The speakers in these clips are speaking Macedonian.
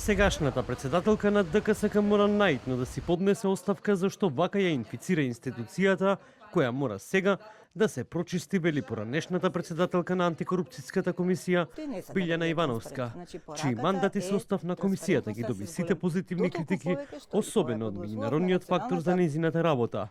Сегашната председателка на ДКСК мора наитно да си поднесе оставка зашто вака ја инфицира институцијата, која мора сега да се прочисти, вели поранешната председателка на антикорупцијската комисија Билјана Ивановска, чиј мандат и состав на комисијата ги доби сите позитивни критики, особено од меѓународниот фактор за нејзината работа.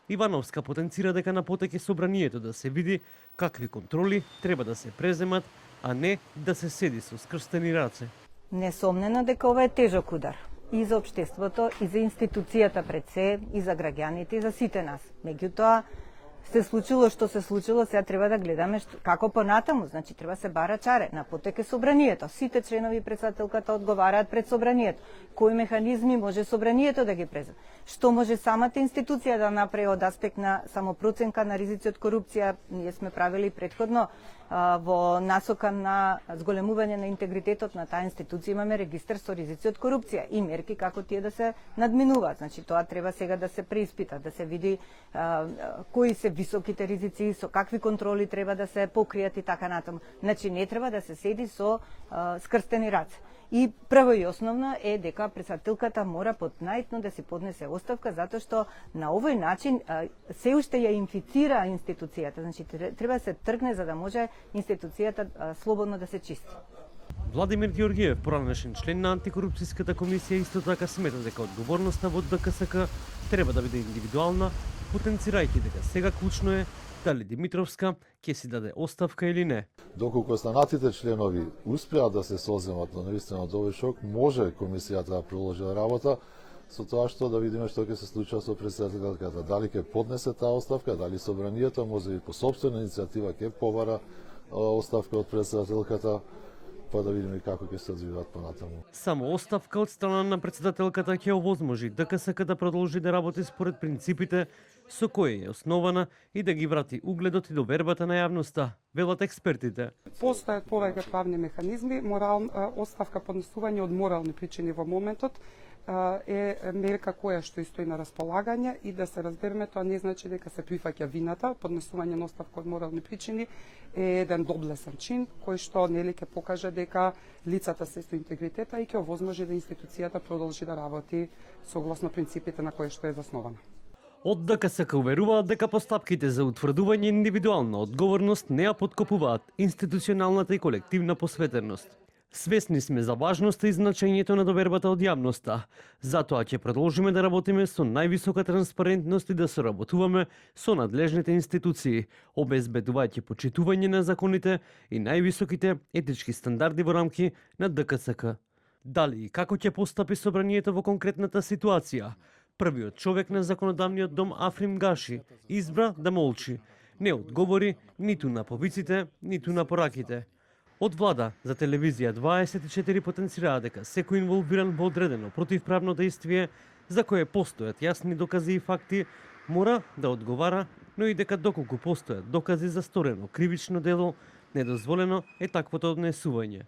Ивановска потенцира дека на потек е собранието да се види какви контроли треба да се преземат, а не да се седи со скрстени раце. Несомнено дека ова е тежок удар и за општеството, и за институцијата пред се, и за граѓаните, и за сите нас. Меѓутоа, се случило што се случило, сега треба да гледаме како понатаму, значи треба се бара чаре. На потек е собранието. Сите членови председателката одговараат пред собранието. Кои механизми може собранието да ги преземе? Што може самата институција да направи од аспект на самопроценка на ризици од корупција? Ние сме правили претходно во насока на зголемување на интегритетот на таа институција, имаме регистар со ризици од корупција и мерки како тие да се надминуваат. Значи тоа треба сега да се преиспита, да се види кои се високите ризици, со какви контроли треба да се покријат и така натаму. Значи не треба да се седи со скрстени раце. И прво и основно е дека председателката мора поднаитно да си поднесе оставка, затоа што на овој начин се уште ја инфицира институцијата. Значи треба да се тргне за да може институцијата слободно да се чисти. Владимир Ѓорѓиев, поранешен член на антикорупцијската комисија, исто така смета дека одговорноста во ДКСК треба да биде индивидуална, потенцирајќи дека сега клучно е дали Димитровска ќе си даде оставка или не. Доколку останатите членови успеат да се соземат на наистина од овој шок, може комисијата да продолжи работа со тоа што да видиме што ќе се случи со председателката. Дали ќе поднесе таа оставка, дали собранието може и по сопствена иницијатива ќе побара оставка од председателката, па да видиме како ќе се одвиваат понатаму. Само оставка од страна на председателката ќе овозможи ДКСК да продолжи да работи според принципите со кои е основана и да ги врати угледот и довербата на јавноста, велат експертите. Постојат повеќе правни механизми, оставка поднесување од морални причини во моментот е мерка која што и стои на располагање и да се разбереме, тоа не значи дека се прифаќа вината. Поднесување на оставка од морални причини е еден доблесен чин кој што нели ќе покаже дека лицата се со интегритета и ќе овозможи да институцијата продолжи да работи согласно принципите на кои што е заснована. Од ДКСК уверуваат дека постапките за утврдување индивидуална одговорност не ја подкопуваат институционалната и колективна посветеност. Свесни сме за важноста и значењето на довербата од јавноста. Затоа ќе продолжиме да работиме со највисока транспарентност и да соработуваме со надлежните институции, обезбедувајќи почитување на законите и највисоките етички стандарди во рамки на ДКСК. Дали и како ќе постапи собранието во конкретната ситуација? Првиот човек на законодавниот дом Африм Гаши избра да молчи. Не одговори ниту на повиците, ниту на пораките. Од влада за телевизија 24 потенцираа дека секој инволвиран во одредено противправно действие за кое постојат јасни докази и факти мора да одговара, но и дека доколку постојат докази за сторено кривично дело, недозволено е таквото однесување.